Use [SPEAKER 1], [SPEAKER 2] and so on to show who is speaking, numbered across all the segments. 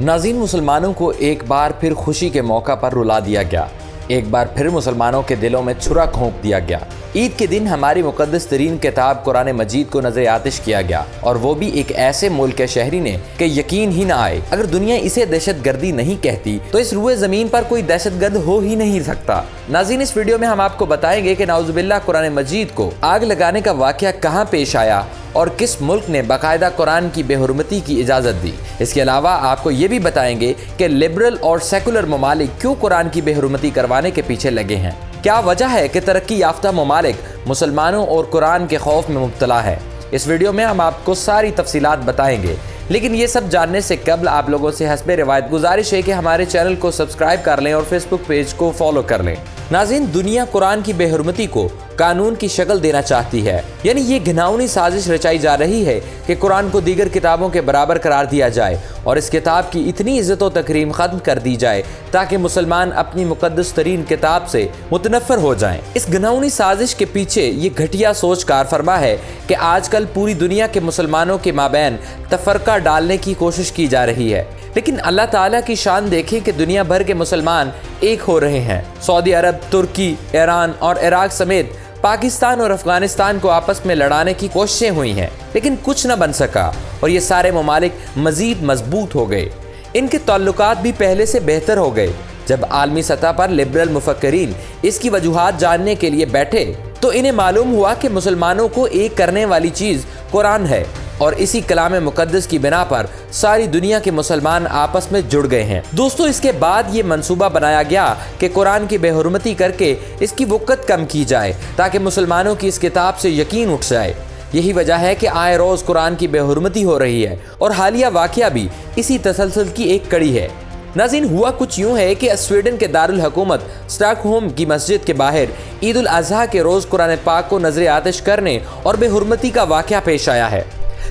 [SPEAKER 1] नाज़रीन, मुसलमानों को एक बार फिर खुशी के मौका पर रुला दिया गया। एक बार फिर मुसलमानों के दिलों में छुरा घोंप दिया गया। ईद के दिन हमारी मुक़द्दस तरीन किताब कुरान मजीद को नज़र आतिश किया गया, और वो भी एक ऐसे मुल्क के शहरी ने कि यकीन ही ना आए। अगर दुनिया इसे दहशत गर्दी नहीं कहती तो इस रुए ज़मीन पर कोई दहशत गर्द हो ही नहीं सकता। नाज़रीन, इस वीडियो में हम आपको बताएंगे कि नाउज़ुबिल्लाह कुरान मजीद को आग लगाने का वाक़या कहाँ पेश आया और किस मुल्क ने बाकायदा कुरान की बेहुरमती की इजाज़त दी। इसके अलावा आपको ये भी बताएंगे कि लिबरल और सेकुलर ममालिक क्यों कुरान की बेहुरमती करवाने के पीछे लगे हैं। क्या वजह है कि तरक्की याफ्ता ममालिक मुसलमानों और कुरान के खौफ में मुब्तला है। इस वीडियो में हम आपको सारी तफसीलात बताएंगे, लेकिन ये सब जानने से कबल आप लोगों से हस्बे रिवायत गुजारिश है कि हमारे चैनल को सब्सक्राइब कर लें और फेसबुक पेज को फॉलो कर लें। नाज़रीन, दुनिया कुरान की बेहुरमती को कानून की शक्ल देना चाहती है, यानी ये घिनौनी साजिश रचाई जा रही है कि कुरान को दीगर किताबों के बराबर करार दिया जाए और इस किताब की इतनी इज्जत व तकरीम ख़त्म कर दी जाए ताकि मुसलमान अपनी मुक़द्दस तरीन किताब से मुतनफ़र हो जाएं। इस घिनौनी साजिश के पीछे ये घटिया सोच कार फरमा है कि आजकल पूरी दुनिया के मुसलमानों के माबैन तफरका डालने की कोशिश की जा रही है, लेकिन अल्लाह ताला की शान देखें कि दुनिया भर के मुसलमान एक हो रहे हैं। सऊदी अरब, तुर्की, ईरान और इराक समेत पाकिस्तान और अफगानिस्तान को आपस में लड़ाने की कोशिशें हुई हैं, लेकिन कुछ न बन सका और ये सारे ममालिक मज़ीद मजबूत हो गए। इनके ताल्लुकात भी पहले से बेहतर हो गए। जब आलमी सतह पर लिबरल मुफक्किरीन इसकी वजूहात जानने के लिए बैठे तो इन्हें मालूम हुआ कि मुसलमानों को एक करने वाली चीज़ कुरान है, और इसी कलाम मुक़द्दस की बिना पर सारी दुनिया के मुसलमान आपस में जुड़ गए हैं। दोस्तों, इसके बाद ये मंसूबा बनाया गया कि कुरान की बेहुरमती करके इसकी वक़्त कम की जाए ताकि मुसलमानों की इस किताब से यकीन उठ जाए। यही वजह है कि आए रोज़ कुरान की बेहुरमती हो रही है और हालिया वाक़या भी इसी तसलसल की एक कड़ी है। नाज़रीन, हुआ कुछ यूँ है कि स्वीडन के दारुल हुकूमत स्टॉकहोम की मस्जिद के बाहर ईद उल अज़हा के रोज़ कुरान पाक को नजर आतिश करने और बेहुरमती का वाक़या पेश आया है।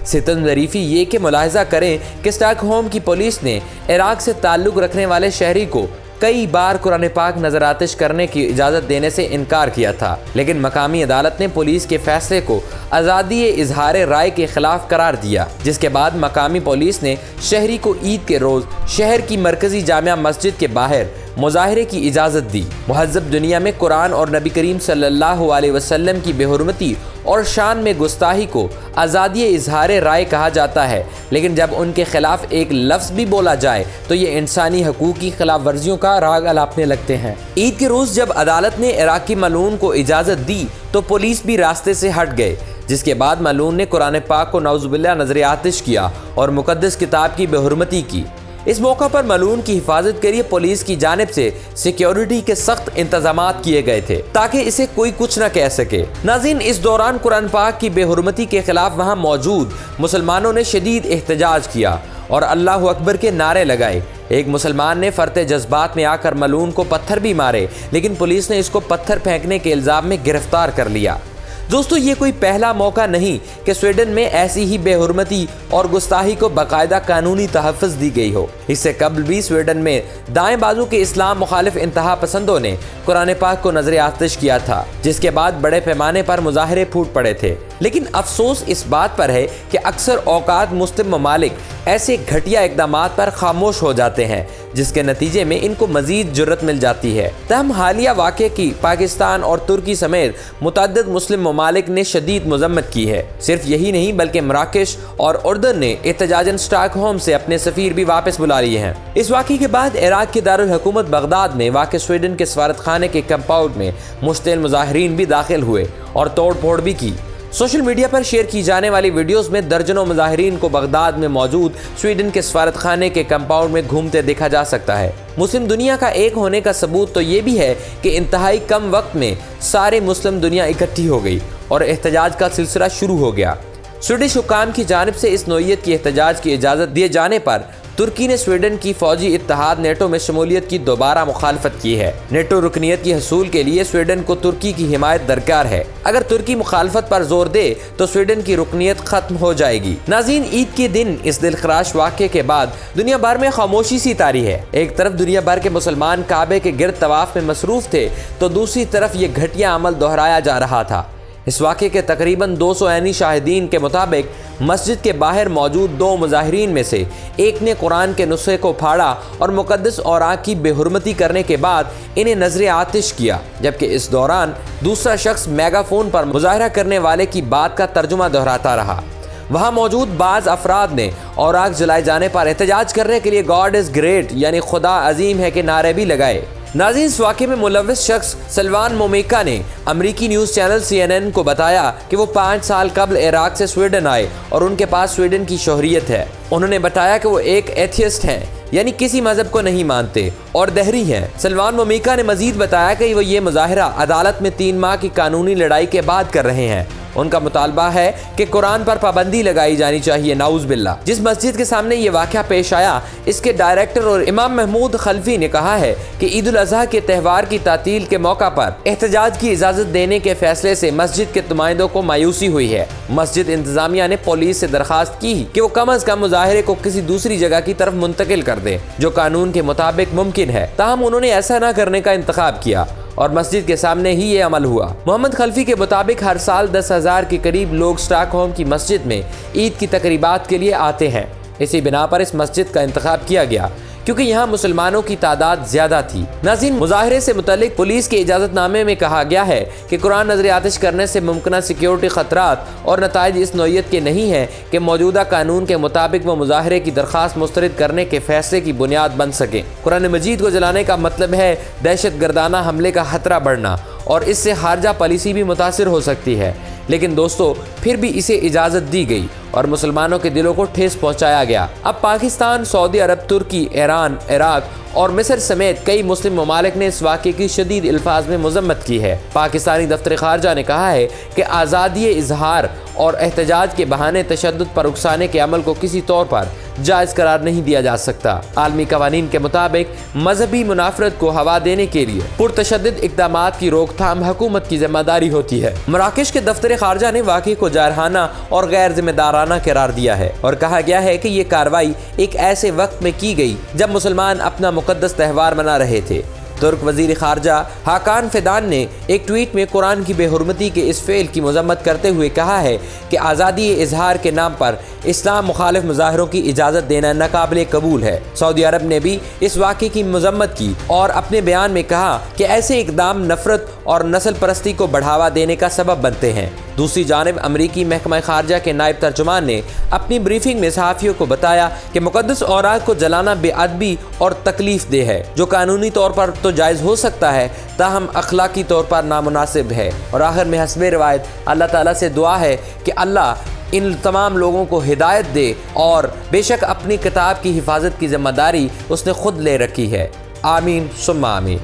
[SPEAKER 1] सितम ज़रीफ़ी ये कि मुलाहिज़ा करें कि स्टॉकहोम की पुलिस ने इराक से ताल्लुक़ रखने वाले शहरी को कई बार कुरान पाक नजर आतिश करने की इजाज़त देने से इनकार किया था, लेकिन मकामी अदालत ने पुलिस के फैसले को आज़ादी इजहार राय के खिलाफ करार दिया, जिसके बाद मकामी पुलिस ने शहरी को ईद के रोज़ शहर की मरकज़ी जामिया मस्जिद के बाहर मुजाहरे की इजाज़त दी। मुहज़्ज़ब दुनिया में कुरान और नबी करीम सल्लल्लाहु अलैहि वसल्लम की बेहुरमती और शान में गुस्ताही को आज़ादी इजहार राय कहा जाता है, लेकिन जब उनके खिलाफ एक लफ्ज़ भी बोला जाए तो ये इंसानी हकूक़ की खिलाफ वर्जियों का राग अलापने लगते हैं। ईद के रोज़ जब अदालत ने इराकी मलून को इजाज़त दी तो पुलिस भी रास्ते से हट गए, जिसके बाद मलून ने कुरान पाक को नाउज़ुबिल्लाह नजर आतिश किया और मुक़द्दस किताब की बेहुरमती की। इस मौका पर मलून की हिफाजत के लिए पुलिस की जानिब से सिक्योरिटी के सख्त इंतजामात किए गए थे ताकि इसे कोई कुछ न कह सके। नाज़रीन, इस दौरान कुरान पाक की बेहुरमती के खिलाफ वहां मौजूद मुसलमानों ने शदीद एहतजाज किया और अल्लाह अकबर के नारे लगाए। एक मुसलमान ने फरते जज्बात में आकर मलून को पत्थर भी मारे, लेकिन पुलिस ने इसको पत्थर फेंकने के इल्ज़ाम में गिरफ्तार कर लिया। दोस्तों, ये कोई पहला मौका नहीं कि स्वीडन में ऐसी ही बेहुरमती और गुस्ताही को बाकायदा कानूनी तहफ़्फ़ुज़ दी गई हो। इससे कबल भी स्वीडन में दाएं बाजू के इस्लाम मुखालिफ इंतहा पसंदों ने कुरान पाक को नजर आतिश किया था, जिसके बाद बड़े पैमाने पर मुजाहरे फूट पड़े थे। लेकिन अफसोस इस बात पर है कि अक्सर औकात मुस्लिम ममालिक ऐसे घटिया इक़दामात पर खामोश हो जाते हैं, जिसके नतीजे में इनको मज़ीद जुर्रत मिल जाती है। तहम हालिया वाक़े की पाकिस्तान और तुर्की समेत मुतअद्दिद मुस्लिम ममालिक ने शदीद मज़म्मत की है। सिर्फ यही नहीं बल्कि मराकेश और उर्दन ने एहतजाजन स्टॉकहोम से अपने सफ़ीर भी वापस बुला लिए हैं। इस वाक़े के बाद इराक के दारुल हुकूमत बगदाद में वाक़ स्वीडन के सफारत खाने के कंपाउंड में मुश्तिल मुजाहिरीन भी दाखिल हुए और तोड़ फोड़ भी की। सोशल मीडिया पर शेयर की जाने वाली वीडियोस में दर्जनों मुजाहिरीन को बगदाद में मौजूद स्वीडन के सफारत खाने के कंपाउंड में घूमते देखा जा सकता है। मुस्लिम दुनिया का एक होने का सबूत तो ये भी है कि इंतहाई कम वक्त में सारे मुस्लिम दुनिया इकट्ठी हो गई और एहतजाज का सिलसिला शुरू हो गया। स्वीडिश हुक्काम की जानिब से इस नौइयत की एहतजाज की इजाज़त दिए जाने पर तुर्की ने स्वीडन की फौजी इत्तेहाद नेटो में शमूलियत की दोबारा मुखालफत की है। नेटो रुकनियत की हसूल के लिए स्वीडन को तुर्की की हिमायत दरकार है। अगर तुर्की मुखालफत पर जोर दे तो स्वीडन की रुकनियत खत्म हो जाएगी। नाज़रीन, ईद के दिन इस दिलखराश वाक़े के बाद दुनिया भर में खामोशी सी तारी है। एक तरफ दुनिया भर के मुसलमान काबे के गिर्द तवाफ में मसरूफ थे तो दूसरी तरफ ये घटिया अमल दोहराया जा रहा था। इस वाक़े के तकरीबन 200 ऐनी शाहिदीन के मुताबिक मस्जिद के बाहर मौजूद 2 मुजाहिरीन में से एक ने कुरान के नुस्खे को फाड़ा और मुक़द्दस औराक की बेहुरमती करने के बाद इन्हें नजर आतिश किया, जबकि इस दौरान दूसरा शख्स मेगाफोन पर मुजाहरा करने वाले की बात का तर्जुमा दोहराता रहा। वहाँ मौजूद बाज़ अफराद ने औराक जलाए जाने पर एहतजाज करने के लिए गॉड इज़ ग्रेट यानी खुदा अजीम है के नारे भी लगाए। नाज़रीन, इस वाक़े में मुलव्विस शख्स सलमान मोमेका ने अमरीकी न्यूज़ चैनल CNN को बताया कि वो 5 साल कबल इराक से स्वीडन आए और उनके पास स्वीडन की शोहरियत है। उन्होंने बताया कि वो एक एथियस्ट हैं, यानी किसी मजहब को नहीं मानते और दहरी हैं। सलमान मोमेका ने मजीद बताया कि वो ये मुजाहरा अदालत में 3 माह की कानूनी लड़ाई के बाद कर रहे हैं। उनका मुतालबा है कि कुरान पर पाबंदी लगाई जानी चाहिए, नाउज़ बिल्ला। जिस मस्जिद के सामने ये वाक़या पेश आया, इसके डायरेक्टर और इमाम महमूद खलफी ने कहा है कि ईद उल अज़हा के त्यौहार की तातील के मौका पर एहतजाज की इजाज़त देने के फैसले से मस्जिद के नुमाइंदों को मायूसी हुई है। मस्जिद इंतजामिया ने पुलिस से दरख्वास्त की कि वो कम अज़ कम मुजाहरे को किसी दूसरी जगह की तरफ मुंतकिल कर दे, जो कानून के मुताबिक मुमकिन है। ताहम उन्होंने ऐसा न करने का इंतखाब किया और मस्जिद के सामने ही ये अमल हुआ। मोहम्मद खलफी के मुताबिक हर साल 10,000 के करीब लोग स्टॉकहोम की मस्जिद में ईद की तकरीबात के लिए आते हैं। इसी बिना पर इस मस्जिद का इंतखाब किया गया क्योंकि यहाँ मुसलमानों की तादाद ज्यादा थी। नाज़रीन, मुजाहरे से मुतल्लिक पुलिस के इजाज़तनामे में कहा गया है कि कुरान नजर आतिश करने से मुमकिन सिक्योरिटी खतरात और नताइज इस नौइयत के नहीं हैं कि मौजूदा कानून के मुताबिक वो मुजाहरे की दरख्वास्त मुस्तरद करने के फैसले की बुनियाद बन सके। कुरान मजीद को जलाने का मतलब है दहशत गर्दाना हमले का खतरा बढ़ना और इससे खारजा पॉलिसी भी मुतासिर हो सकती है। लेकिन दोस्तों, फिर भी इसे इजाज़त दी गई और मुसलमानों के दिलों को ठेस पहुंचाया गया। अब पाकिस्तान, सऊदी अरब, तुर्की, ईरान, इराक और मिस्र समेत कई मुस्लिम ममालिक ने इस वाक़े की शदीद अल्फाज में मजम्मत की है। पाकिस्तानी दफ्तर खारजा ने कहा है कि आज़ादी इजहार और एहतजाज के बहाने तशद्दुद पर उकसाने के अमल को किसी तौर पर जायज़ करार नहीं दिया जा सकता। आलमी कवानीन के मुताबिक मजहबी मुनाफरत को हवा देने के लिए पुरतशद्दुद इक़दामात की रोकथाम हुकूमत की जिम्मेदारी होती है। मराकश के दफ्तर खारजा ने वाक़े को जारहाना और गैर जिम्मेदाराना करार दिया है और कहा गया है कि ये कार्रवाई एक ऐसे वक्त में की गई जब मुसलमान अपना मुक़द्दस त्यौहार मना रहे थे। तुर्क वज़ीर ख़ारजा हाकान फिदान ने एक ट्वीट में कुरान की बेहुरमती के इस फेल की मजम्मत करते हुए कहा है कि आज़ादी इजहार के नाम पर इस्लाम मुखालिफ मुजाहरों की इजाज़त देना नाकाबिले कबूल है। सऊदी अरब ने भी इस वाक़े की मजम्मत की और अपने बयान में कहा कि ऐसे इक़दाम नफ़रत और नस्ल परस्ती को बढ़ावा देने का सबब बनते हैं। दूसरी जानिब अमरीकी महकमा खारजा के नायब तर्जुमान ने अपनी ब्रीफिंग में सहाफ़ियों को बताया कि मुक़द्दस औराक को जलाना बेअदबी और तकलीफ दे है, जो कानूनी तौर पर तो जायज़ हो सकता है, ताहम अखलाकी तौर पर नामुनासिब है। और आखिर में हस्बे रिवायत अल्लाह ताला से दुआ है कि अल्लाह इन तमाम लोगों को हिदायत दे और बेशक अपनी किताब की हिफाजत की जिम्मेदारी उसने खुद ले रखी है। आमीन सुम्मा आमीन।